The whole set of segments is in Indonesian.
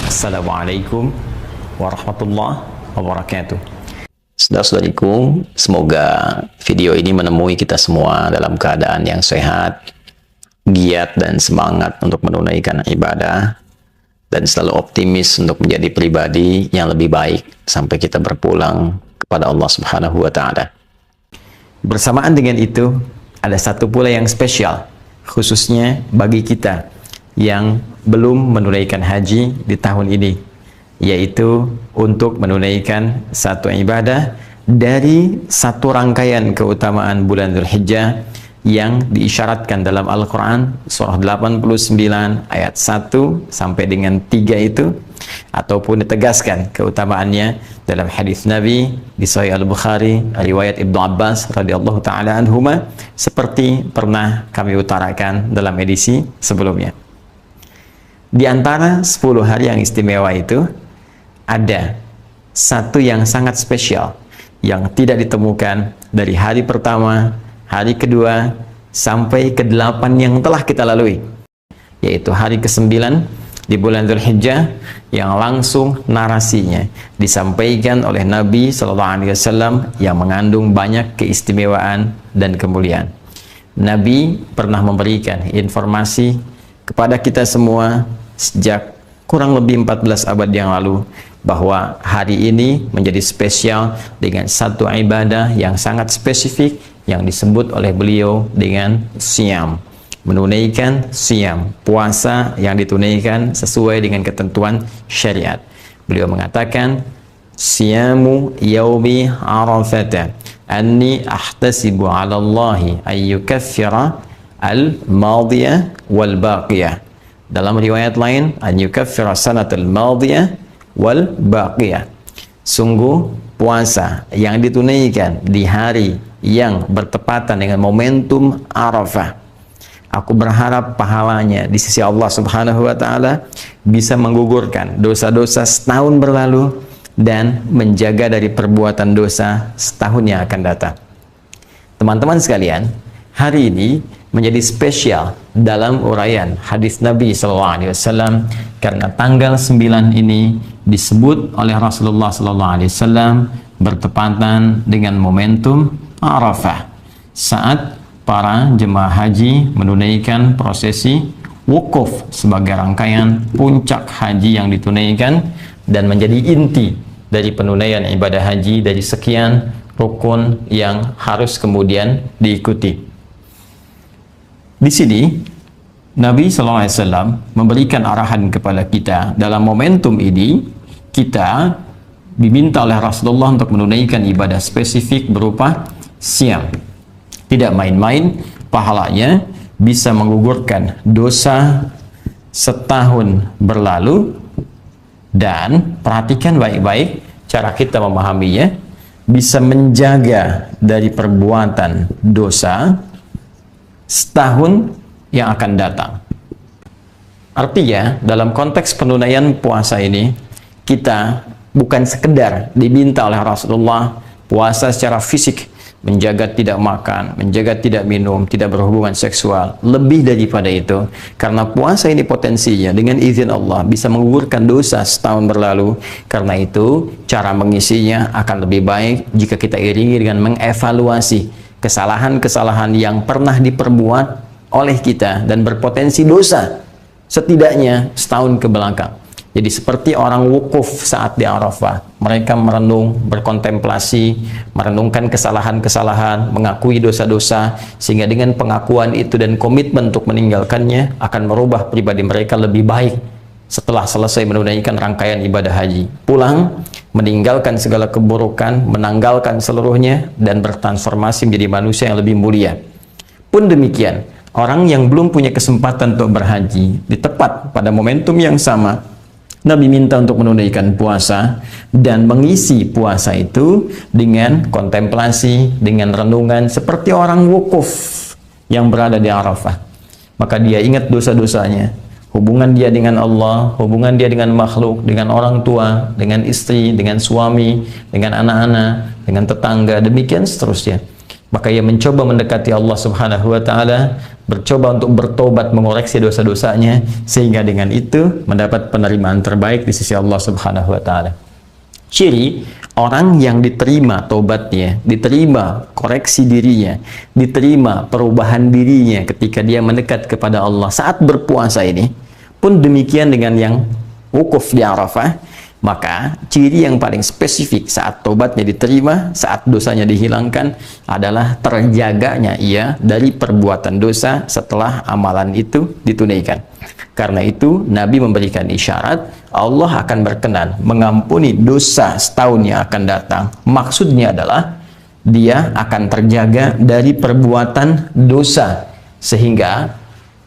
Assalamualaikum warahmatullahi wabarakatuh. Saudara-saudariku, semoga video ini menemui kita semua dalam keadaan yang sehat, giat dan semangat untuk menunaikan ibadah, dan selalu optimis untuk menjadi pribadi yang lebih baik sampai kita berpulang kepada Allah Subhanahu wa Ta'ala. Bersamaan dengan itu, ada satu pula yang spesial, khususnya bagi kita yang belum menunaikan haji di tahun ini, yaitu untuk menunaikan satu ibadah dari satu rangkaian keutamaan bulan Dzulhijjah yang diisyaratkan dalam Al-Quran surah 89 ayat 1 sampai dengan 3 itu, ataupun ditegaskan keutamaannya dalam hadis Nabi di Sahih Al-Bukhari riwayat Ibnu Abbas radhiyallahu taala anhuma, seperti pernah kami utarakan dalam edisi sebelumnya. Di antara 10 hari yang istimewa itu ada satu yang sangat spesial yang tidak ditemukan dari hari pertama, hari kedua, sampai ke-8 yang telah kita lalui, yaitu hari ke-9 di bulan Dzulhijjah, yang langsung narasinya disampaikan oleh Nabi SAW yang mengandung banyak keistimewaan dan kemuliaan. Nabi pernah memberikan informasi kepada kita semua sejak kurang lebih 14 abad yang lalu bahwa hari ini menjadi spesial dengan satu ibadah yang sangat spesifik yang disebut oleh beliau dengan siyam, menunaikan siyam, puasa yang ditunaikan sesuai dengan ketentuan syariat. Beliau mengatakan, siyamu yaumi arafata anni ahtasibu ala Allahi ayyukaffira al-madiyah wal-baqiyah. Dalam riwayat lain, an yukaffira sanatal madiyah wal baqiyah. Sungguh puasa yang ditunaikan di hari yang bertepatan dengan momentum Arafah, aku berharap pahalanya di sisi Allah Subhanahu wa Ta'ala bisa menggugurkan dosa-dosa setahun berlalu dan menjaga dari perbuatan dosa setahun yang akan datang. Teman-teman sekalian, hari ini menjadi spesial dalam uraian hadis Nabi SAW karena tanggal 9 ini disebut oleh Rasulullah SAW bertepatan dengan momentum Arafah, saat para jemaah haji menunaikan prosesi wukuf sebagai rangkaian puncak haji yang ditunaikan dan menjadi inti dari penunaian ibadah haji dari sekian rukun yang harus kemudian diikuti. Di sini Nabi SAW memberikan arahan kepada kita dalam momentum ini. Kita diminta oleh Rasulullah untuk menunaikan ibadah spesifik berupa siyam. Tidak main-main, pahalanya bisa menggugurkan dosa setahun berlalu, dan perhatikan baik-baik cara kita memahaminya, bisa menjaga dari perbuatan dosa setahun yang akan datang. Artinya, dalam konteks penunaian puasa ini, kita bukan sekedar diminta oleh Rasulullah puasa secara fisik, menjaga tidak makan, menjaga tidak minum, tidak berhubungan seksual. Lebih daripada itu, karena puasa ini potensinya dengan izin Allah bisa menggugurkan dosa setahun berlalu. Karena itu, cara mengisinya akan lebih baik jika kita iringi dengan mengevaluasi kesalahan-kesalahan yang pernah diperbuat oleh kita dan berpotensi dosa setidaknya setahun ke belakang. Jadi seperti orang wukuf saat di Arafah, mereka merenung, berkontemplasi, merenungkan kesalahan-kesalahan, mengakui dosa-dosa, sehingga dengan pengakuan itu dan komitmen untuk meninggalkannya akan merubah pribadi mereka lebih baik setelah selesai menunaikan rangkaian ibadah haji. Pulang, meninggalkan segala keburukan, menanggalkan seluruhnya, dan bertransformasi menjadi manusia yang lebih mulia. Pun demikian, orang yang belum punya kesempatan untuk berhaji, di tepat pada momentum yang sama, Nabi minta untuk menunaikan puasa dan mengisi puasa itu dengan kontemplasi, dengan renungan seperti orang wukuf yang berada di Arafah. Maka dia ingat dosa-dosanya, hubungan dia dengan Allah, hubungan dia dengan makhluk, dengan orang tua, dengan istri, dengan suami, dengan anak-anak, dengan tetangga, demikian seterusnya. Maka ia mencoba mendekati Allah Subhanahu wa taala, bercoba untuk bertobat, mengoreksi dosa-dosanya, sehingga dengan itu mendapat penerimaan terbaik di sisi Allah Subhanahu wa taala. Ciri orang yang diterima tobatnya, diterima koreksi dirinya, diterima perubahan dirinya ketika dia mendekat kepada Allah saat berpuasa ini, pun demikian dengan yang wukuf di Arafah. Maka ciri yang paling spesifik saat tobatnya diterima, saat dosanya dihilangkan, adalah terjaganya ia dari perbuatan dosa setelah amalan itu ditunaikan. Karena itu Nabi memberikan isyarat Allah akan berkenan mengampuni dosa setahun yang akan datang. Maksudnya adalah dia akan terjaga dari perbuatan dosa, sehingga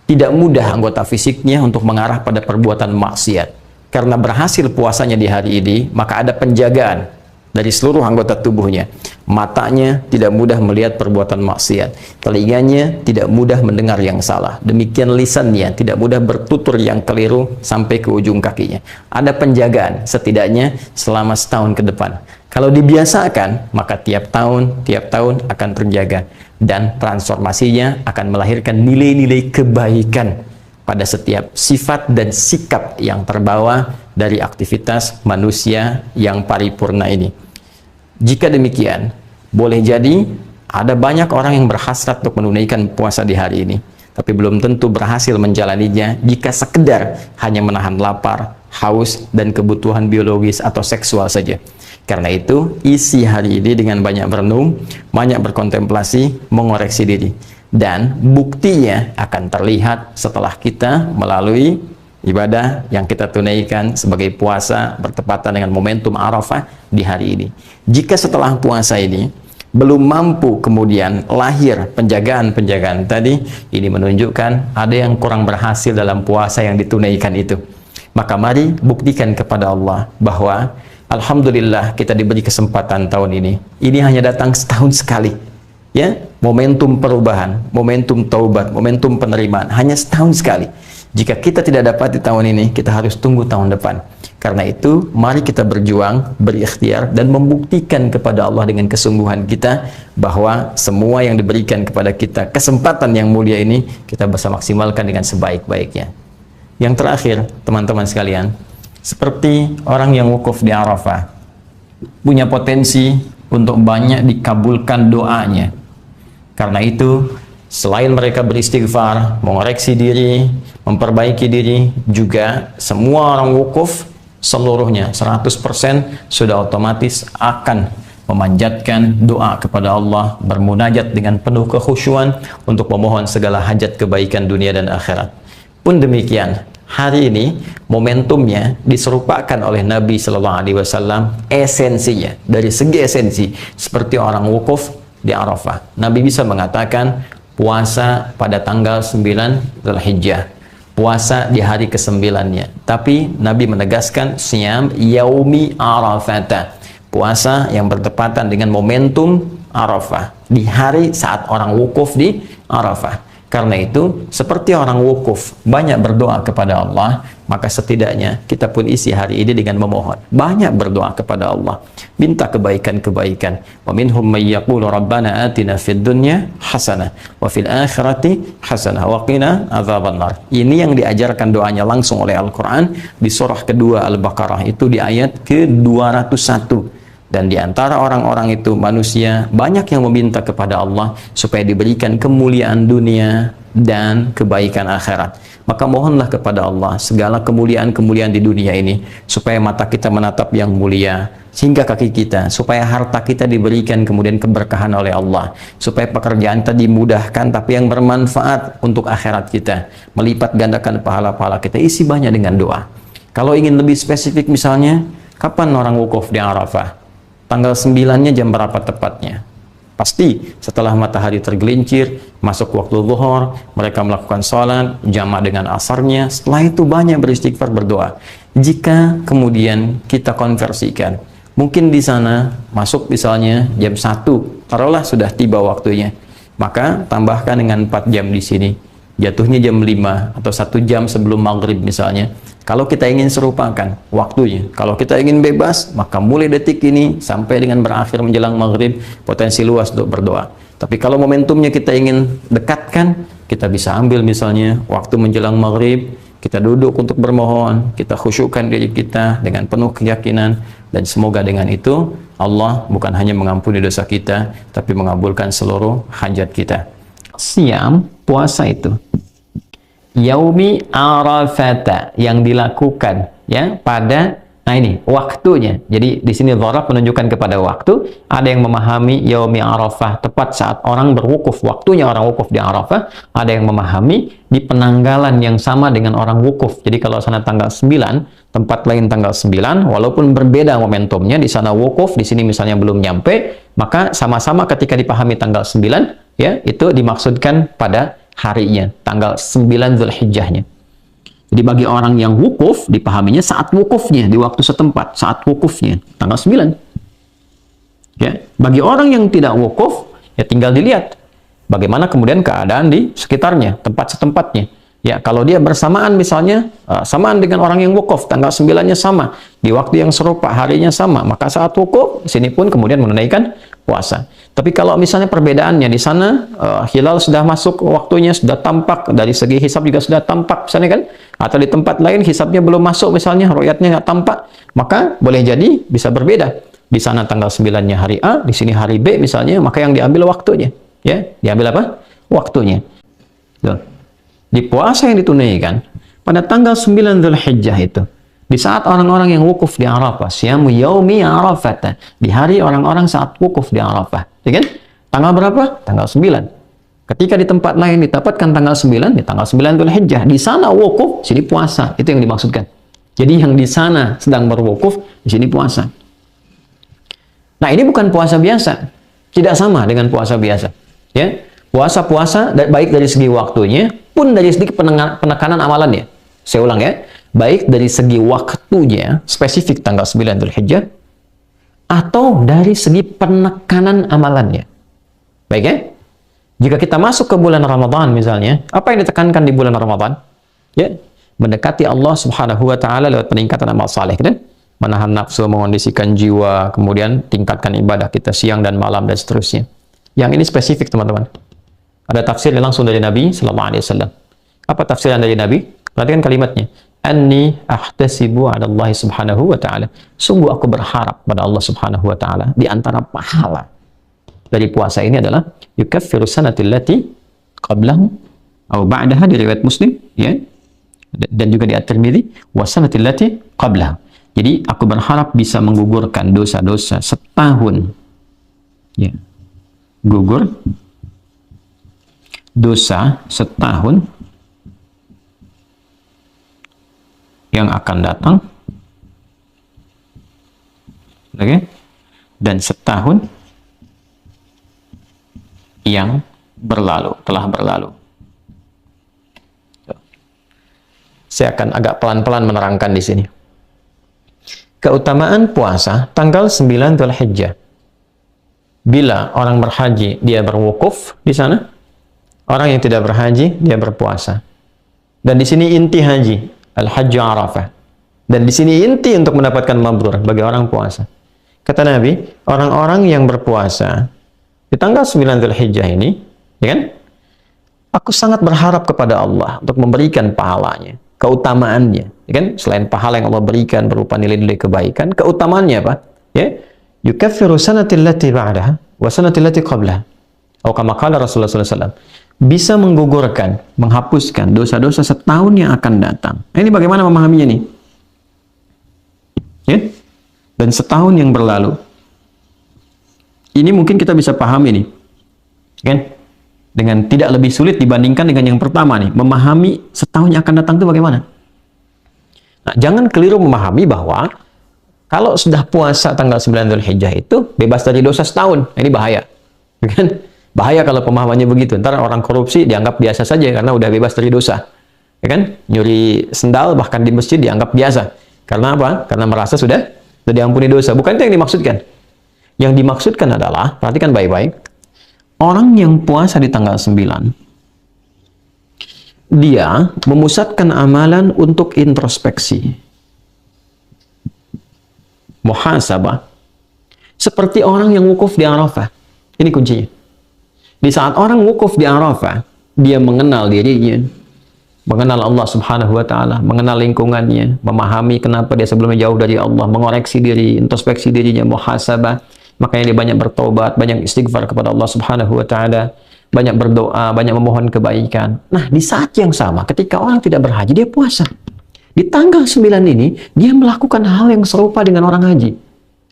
tidak mudah anggota fisiknya untuk mengarah pada perbuatan maksiat. Karena berhasil puasanya di hari ini, maka ada penjagaan dari seluruh anggota tubuhnya. Matanya tidak mudah melihat perbuatan maksiat, telinganya tidak mudah mendengar yang salah, demikian lisannya tidak mudah bertutur yang keliru sampai ke ujung kakinya. Ada penjagaan setidaknya selama setahun ke depan. Kalau dibiasakan, maka tiap tahun akan terjaga, dan transformasinya akan melahirkan nilai-nilai kebaikan pada setiap sifat dan sikap yang terbawa dari aktivitas manusia yang paripurna ini. Jika demikian, boleh jadi ada banyak orang yang berhasrat untuk menunaikan puasa di hari ini, tapi belum tentu berhasil menjalaninya jika sekedar hanya menahan lapar, haus, dan kebutuhan biologis atau seksual saja. Karena itu, isi hari ini dengan banyak merenung, banyak berkontemplasi, mengoreksi diri. Dan buktinya akan terlihat setelah kita melalui ibadah yang kita tunaikan sebagai puasa bertepatan dengan momentum Arafah di hari ini. Jika setelah puasa ini belum mampu kemudian lahir penjagaan-penjagaan tadi, ini menunjukkan ada yang kurang berhasil dalam puasa yang ditunaikan itu. Maka mari buktikan kepada Allah bahwa alhamdulillah kita diberi kesempatan tahun ini. Ini hanya datang setahun sekali. Ya, momentum perubahan, momentum taubat, momentum penerimaan hanya setahun sekali. Jika kita tidak dapat di tahun ini, kita harus tunggu tahun depan. Karena itu, mari kita berjuang, berikhtiar, dan membuktikan kepada Allah dengan kesungguhan kita bahwa semua yang diberikan kepada kita, kesempatan yang mulia ini, kita bisa maksimalkan dengan sebaik-baiknya. Yang terakhir, teman-teman sekalian, seperti orang yang wukuf di Arafah, punya potensi untuk banyak dikabulkan doanya. Karena itu, selain mereka beristighfar, mengoreksi diri, memperbaiki diri, juga semua orang wukuf seluruhnya 100% sudah otomatis akan memanjatkan doa kepada Allah, bermunajat dengan penuh kekhusyuan untuk memohon segala hajat kebaikan dunia dan akhirat. Pun demikian, hari ini momentumnya diserupakan oleh Nabi Shallallahu Alaihi Wasallam, esensinya dari segi esensi seperti orang wukuf di Arafah. Nabi bisa mengatakan puasa pada tanggal 9 Dzulhijjah, puasa di hari ke-9-nya. Tapi Nabi menegaskan siyam yaumi Arafata, puasa yang bertepatan dengan momentum Arafah, di hari saat orang wukuf di Arafah. Karena itu, seperti orang wukuf banyak berdoa kepada Allah, maka setidaknya kita pun isi hari ini dengan memohon. Banyak berdoa kepada Allah, minta kebaikan-kebaikan. Wa minhum may yaqulu rabbana atina fid dunya hasanah wa fil akhirati hasanah wa qina adzabannar. Ini yang diajarkan doanya langsung oleh Al-Qur'an di surah kedua Al-Baqarah, itu di ayat ke-201. Dan di antara orang-orang itu manusia banyak yang meminta kepada Allah supaya diberikan kemuliaan dunia dan kebaikan akhirat. Maka mohonlah kepada Allah segala kemuliaan-kemuliaan di dunia ini, supaya mata kita menatap yang mulia, sehingga kaki kita, supaya harta kita diberikan kemudian keberkahan oleh Allah, supaya pekerjaan kita dimudahkan tapi yang bermanfaat untuk akhirat kita, melipat gandakan pahala-pahala kita. Isi banyak dengan doa. Kalau ingin lebih spesifik misalnya, kapan orang wukuf di Arafah? Tanggal 9-nya jam berapa tepatnya? Pasti setelah matahari tergelincir, masuk waktu zuhur, mereka melakukan sholat, jamaah dengan asarnya. Setelah itu banyak beristighfar, berdoa. Jika kemudian kita konversikan, mungkin di sana masuk misalnya jam 1, taruhlah sudah tiba waktunya, maka tambahkan dengan 4 jam di sini, jatuhnya jam 5 atau 1 jam sebelum maghrib misalnya. Kalau kita ingin serupakan waktunya, kalau kita ingin bebas, maka mulai detik ini sampai dengan berakhir menjelang maghrib, potensi luas untuk berdoa. Tapi kalau momentumnya kita ingin dekatkan, kita bisa ambil misalnya waktu menjelang maghrib, kita duduk untuk bermohon, kita khusyukkan diri kita dengan penuh keyakinan, dan semoga dengan itu Allah bukan hanya mengampuni dosa kita, tapi mengabulkan seluruh hajat kita. Siam, puasa itu yaumi arafata, yang dilakukan ya pada, nah ini waktunya. Jadi di sini dzaraf menunjukkan kepada waktu. Ada yang memahami yaumi arafah tepat saat orang berwukuf, waktunya orang wukuf di Arafah. Ada yang memahami di penanggalan yang sama dengan orang wukuf. Jadi kalau sana tanggal 9, tempat lain tanggal 9, walaupun berbeda momentumnya, di sana wukuf, di sini misalnya belum nyampe, maka sama-sama ketika dipahami tanggal 9 ya, itu dimaksudkan pada harinya, tanggal 9 Zulhijjahnya. Jadi bagi orang yang wukuf, dipahaminya saat wukufnya, di waktu setempat, saat wukufnya, tanggal 9. Ya. Bagi orang yang tidak wukuf, ya tinggal dilihat bagaimana kemudian keadaan di sekitarnya, tempat setempatnya. Ya, kalau dia bersamaan misalnya, samaan dengan orang yang wukuf, tanggal 9-nya sama, di waktu yang serupa, harinya sama, maka saat wukuf, sini pun kemudian menunaikan puasa. Tapi kalau misalnya perbedaannya di sana, hilal sudah masuk waktunya, sudah tampak, dari segi hisab juga sudah tampak misalnya kan, atau di tempat lain hisabnya belum masuk misalnya, ru'yatnya nggak tampak, maka boleh jadi bisa berbeda. Di sana tanggal 9-nya hari A, di sini hari B misalnya, maka yang diambil waktunya. Ya, diambil apa? Waktunya. Tuh. Di puasa yang ditunaikan pada tanggal 9 Dzulhijjah itu, di saat orang-orang yang wukuf di Arafah, siyamu yaumi Arafah, di hari orang-orang saat wukuf di Arafah, ya kan? Tanggal berapa? Tanggal 9. Ketika di tempat lain didapatkan tanggal 9, di tanggal 9 Dzulhijjah, di sana wukuf, sini puasa. Itu yang dimaksudkan. Jadi yang di sana sedang berwukuf, di sini puasa. Nah, ini bukan puasa biasa. Tidak sama dengan puasa biasa. Ya. Puasa-puasa baik dari segi waktunya pun dari segi penekanan amalannya. Saya ulang ya. Baik dari segi waktunya, spesifik tanggal 9 Dzulhijjah, atau dari segi penekanan amalannya. Baik ya? Jika kita masuk ke bulan Ramadan misalnya, apa yang ditekankan di bulan Ramadan? Ya, mendekati Allah Subhanahu wa taala lewat peningkatan amal saleh, kan? Menahan nafsu, mengondisikan jiwa, kemudian tingkatkan ibadah kita siang dan malam dan seterusnya. Yang ini spesifik, teman-teman. Ada tafsirnya langsung dari Nabi sallallahu alaihi wasallam. Apa tafsiran dari Nabi? Perhatikan kalimatnya. Anni ahtasibu 'ala Allah Subhanahu wa taala. Sungguh aku berharap pada Allah Subhanahu wa taala, di antara pahala dari puasa ini adalah yukaffiru sanatil lati qablahu atau ba'daha, di riwayat Muslim ya. Dan juga di At-Tirmidzi, wa sanatil lati qablahu. Jadi aku berharap bisa menggugurkan dosa-dosa setahun. Ya. Gugur dosa setahun yang akan datang. Oke. Dan setahun yang berlalu, telah berlalu. Saya akan agak pelan-pelan menerangkan di sini. Keutamaan puasa tanggal 9 Dzulhijjah. Bila orang berhaji, dia berwukuf di sana. Orang yang tidak berhaji, dia berpuasa. Dan di sini inti haji, al-hajju Arafah. Dan di sini inti untuk mendapatkan mabrur bagi orang puasa. Kata Nabi, orang-orang yang berpuasa di tanggal 9 Dzulhijjah ini, ya kan? Aku sangat berharap kepada Allah untuk memberikan pahalanya, keutamaannya, ya kan? Selain pahala yang Allah berikan berupa nilai-nilai kebaikan, keutamaannya apa? Ya, yukaffiru sanatil lati ba'daha wa sanatil lati qablaha. Atau kama qala Rasulullah sallallahu alaihi wasallam, bisa menggugurkan, menghapuskan dosa-dosa setahun yang akan datang. Nah, ini bagaimana memahaminya nih? Ya? Dan setahun yang berlalu. Ini mungkin kita bisa pahami nih. Kan? Dengan tidak lebih sulit dibandingkan dengan yang pertama nih, memahami setahun yang akan datang itu bagaimana? Nah, jangan keliru memahami bahwa kalau sudah puasa tanggal 9 Dzulhijjah itu bebas dari dosa setahun. Ini bahaya. Kan? Bahaya kalau pemahamannya begitu. Ntar orang korupsi dianggap biasa saja karena udah bebas dari dosa. Ya kan? Nyuri sendal bahkan di masjid dianggap biasa. Karena apa? Karena merasa sudah diampuni dosa. Bukan itu yang dimaksudkan. Yang dimaksudkan adalah, perhatikan baik-baik, orang yang puasa di tanggal 9, dia memusatkan amalan untuk introspeksi, muhasabah, seperti orang yang wukuf di Arafah. Ini kuncinya. Di saat orang wukuf di Arafah, dia mengenal dirinya, mengenal Allah Subhanahu wa taala, mengenal lingkungannya, memahami kenapa dia sebelumnya jauh dari Allah, mengoreksi diri, introspeksi dirinya, muhasabah. Makanya dia banyak bertobat, banyak istighfar kepada Allah Subhanahu wa taala, banyak berdoa, banyak memohon kebaikan. Nah, di saat yang sama ketika orang tidak berhaji, dia puasa. Di tanggal 9 ini, dia melakukan hal yang serupa dengan orang haji.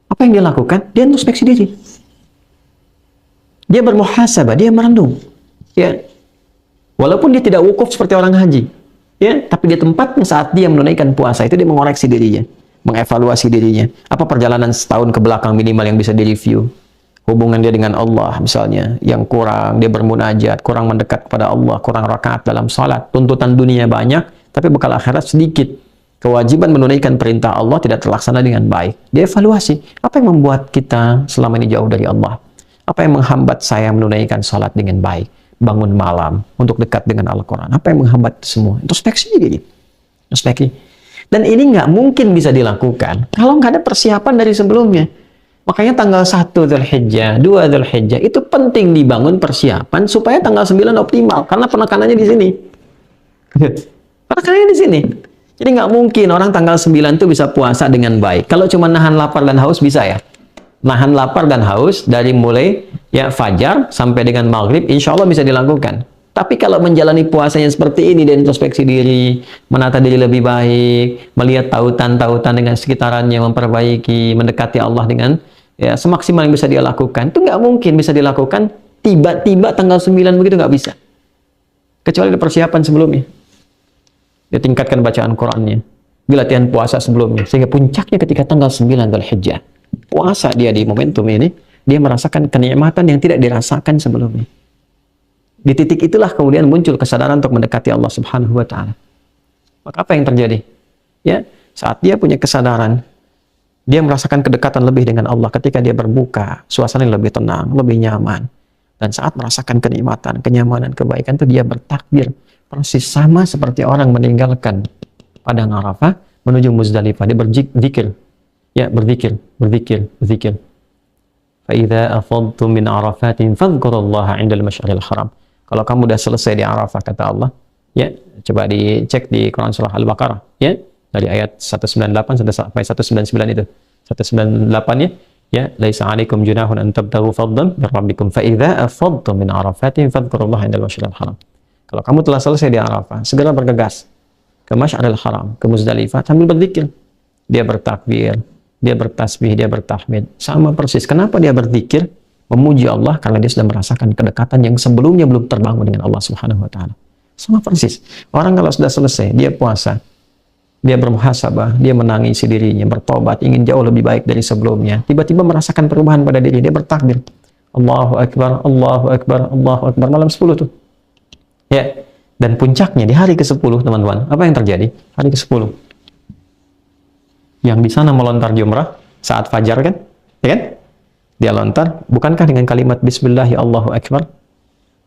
Apa yang dia lakukan? Dia introspeksi diri. Dia bermuhasabah, dia merenung. Ya. Walaupun dia tidak wukuf seperti orang haji, ya, tapi di tempatnya saat dia menunaikan puasa itu dia mengoreksi dirinya, mengevaluasi dirinya. Apa perjalanan setahun ke belakang minimal yang bisa direview? Hubungan dia dengan Allah misalnya yang kurang, dia bermunajat, kurang mendekat kepada Allah, kurang rakaat dalam salat, tuntutan dunia banyak, tapi bekal akhirat sedikit. Kewajiban menunaikan perintah Allah tidak terlaksana dengan baik. Dia evaluasi, apa yang membuat kita selama ini jauh dari Allah? Apa yang menghambat saya menunaikan salat dengan baik? Bangun malam untuk dekat dengan Al-Quran. Apa yang menghambat semua? Introspeksi diri. Introspeksi. Dan ini nggak mungkin bisa dilakukan kalau nggak ada persiapan dari sebelumnya. Makanya tanggal 1 Dzulhijjah, 2 Dzulhijjah itu penting dibangun persiapan supaya tanggal 9 optimal. Karena penekanannya di sini. Penekanannya di sini. Jadi nggak mungkin orang tanggal 9 itu bisa puasa dengan baik. Kalau cuma nahan lapar dan haus bisa ya? Nahan lapar dan haus dari mulai ya fajar sampai dengan maghrib, insya Allah bisa dilakukan. Tapi kalau menjalani puasanya seperti ini dan introspeksi diri, menata diri lebih baik, melihat tautan-tautan dengan sekitarannya, memperbaiki, mendekati Allah dengan ya semaksimal yang bisa dia lakukan, itu nggak mungkin bisa dilakukan tiba-tiba tanggal 9 begitu, nggak bisa. Kecuali ada persiapan sebelumnya. Dia tingkatkan bacaan Qur'annya, dia latihan puasa sebelumnya, sehingga puncaknya ketika tanggal 9 Dzulhijjah. Puasa dia di momentum ini, dia merasakan kenikmatan yang tidak dirasakan sebelumnya. Di titik itulah kemudian muncul kesadaran untuk mendekati Allah Subhanahu wa taala. Maka apa yang terjadi? Ya, saat dia punya kesadaran, dia merasakan kedekatan lebih dengan Allah ketika dia berbuka, suasana lebih tenang, lebih nyaman. Dan saat merasakan kenikmatan, kenyamanan, kebaikan itu dia bertakbir. Persis sama seperti orang meninggalkan padang Arafah menuju Muzdalifah, dia berzikir. Ya, berzikir. فَإِذَا أَفَضْتُمْ مِنْ عَرَفَاتٍ فَاذْكُرُوا اللَّهَ عِنْدَ الْمَشْعَرِ الْحَرَامِ. Kalau kamu sudah selesai di Arafah, kata Allah, ya, coba dicek di Quran surah Al-Baqarah, ya, dari ayat 198 sampai 199 itu. 198 ya, laisa 'alaikum junahun an tabtaghu fadlan min rabbikum fa idza afadtum min arafatin fadhkurullaha 'indal masy'aril haram. Kalau kamu telah selesai di Arafah, segera bergegas ke Masy'aril Haram, ke Muzdalifah sambil berzikir. Dia bertakbir, dia bertasbih, dia bertahmid. Sama persis. Kenapa dia berzikir? Memuji Allah karena dia sudah merasakan kedekatan yang sebelumnya belum terbangun dengan Allah Subhanahu wa taala. Sama persis. Orang kalau sudah selesai, dia puasa, dia bermuhasabah, dia menangisi dirinya, bertobat, ingin jauh lebih baik dari sebelumnya. Tiba-tiba merasakan perubahan pada diri, dia bertakbir. Allahu Akbar, Allahu Akbar, Allahu Akbar. Malam 10 tuh. Ya. Dan puncaknya di hari ke-10, teman-teman. Apa yang terjadi? Hari ke-10. Yang di sana melontar jumrah saat fajar kan? Ya kan? Dia lontar, bukankah dengan kalimat Bismillahi Allahu Akbar?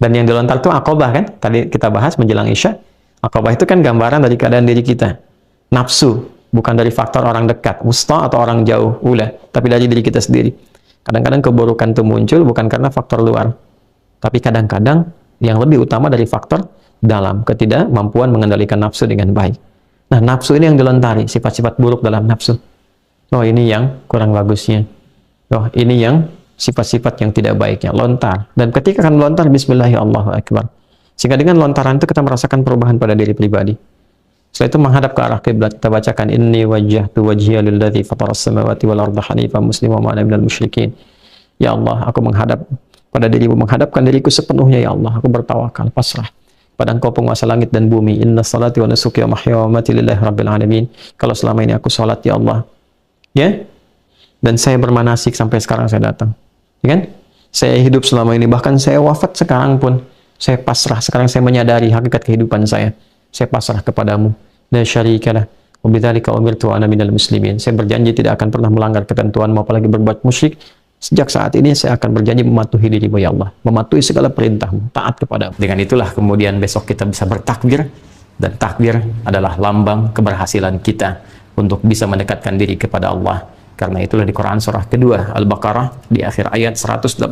Dan yang dilontar itu Aqabah kan? Tadi kita bahas menjelang Isya. Aqabah itu kan gambaran dari keadaan diri kita. Nafsu, bukan dari faktor orang dekat, wusta atau orang jauh, ula, tapi dari diri kita sendiri. Kadang-kadang keburukan itu muncul bukan karena faktor luar, tapi kadang-kadang yang lebih utama dari faktor dalam, ketidakmampuan mengendalikan nafsu dengan baik. Nah, nafsu ini yang dilontari, sifat-sifat buruk dalam nafsu. Oh, ini yang kurang bagusnya. Oh, ini yang sifat-sifat yang tidak baiknya. Lontar. Dan ketika akan melontar, Bismillahirrahmanirrahim. Sehingga dengan lontaran itu kita merasakan perubahan pada diri pribadi. Setelah itu menghadap ke arah kiblat, kita bacakan inni wajjahtu wajhiya lilladzi fataras samawati wal arda hanifan musliman wa ana minal musyrikin. Ya Allah, aku menghadap pada dirimu, menghadapkan diriku sepenuhnya ya Allah. Aku bertawakal, pasrah pada Engkau penguasa langit dan bumi. Inna salati wa nusuki wa mahya wa mamati lillahi rabbil alamin. Kalau selama ini aku salat ya Allah, ya, dan saya bermanasik sampai sekarang saya datang, ya kan? Saya hidup selama ini, bahkan saya wafat sekarang pun saya pasrah. Sekarang saya menyadari hakikat kehidupan saya pasrah kepadamu. La syarikalah wa bidzalika umirtu wa ana minal muslimin. Saya berjanji tidak akan pernah melanggar ketentuanmu, apalagi berbuat musyrik. Sejak saat ini saya akan berjanji mematuhi dirimu ya Allah, mematuhi segala perintahmu, taat kepadamu. Dengan itulah kemudian besok kita bisa bertakbir, dan takbir adalah lambang keberhasilan kita untuk bisa mendekatkan diri kepada Allah Karena itulah di Quran surah kedua Al-Baqarah di akhir ayat 185,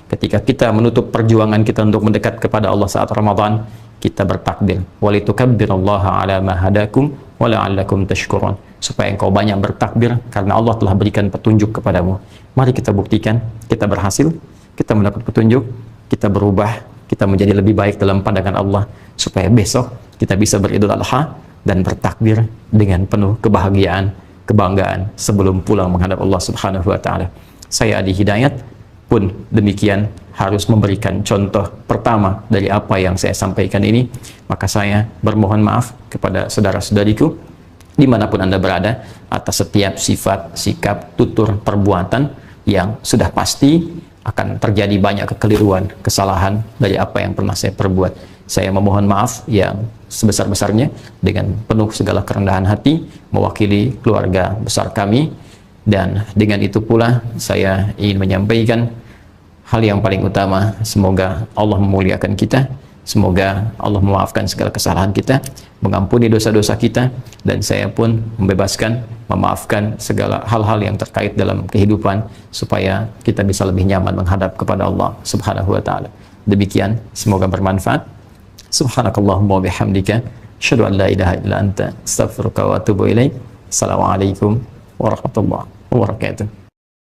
ketika kita menutup perjuangan kita untuk mendekat kepada Allah saat Ramadan, kita bertakbir, walitukabbirallaha ala ma hadakum wa la'allakum tashkurun, supaya engkau banyak bertakbir karena Allah telah berikan petunjuk kepadamu. Mari kita buktikan, kita berhasil, kita mendapat petunjuk, kita berubah, kita menjadi lebih baik dalam pandangan Allah, supaya besok kita bisa beridul adha dan bertakbir dengan penuh kebahagiaan, kebanggaan sebelum pulang menghadap Allah Subhanahu wa taala. Saya Adi Hidayat pun demikian harus memberikan contoh pertama dari apa yang saya sampaikan ini. Maka saya bermohon maaf kepada saudara-saudariku dimanapun Anda berada atas setiap sifat, sikap, tutur, perbuatan yang sudah pasti akan terjadi banyak kekeliruan, kesalahan dari apa yang pernah saya perbuat. Saya memohon maaf yang sebesar-besarnya dengan penuh segala kerendahan hati mewakili keluarga besar kami, dan dengan itu pula saya ingin menyampaikan hal yang paling utama, semoga Allah memuliakan kita, semoga Allah memaafkan segala kesalahan kita, mengampuni dosa-dosa kita, dan saya pun membebaskan, memaafkan segala hal-hal yang terkait dalam kehidupan supaya kita bisa lebih nyaman menghadap kepada Allah Subhanahu wa taala. Demikian, semoga bermanfaat. Subhanakallahumma wa bihamdika, asyhadu an la ilaha illa anta, astaghfiruka wa atubu ilaik. Assalamualaikum warahmatullahi wabarakatuh.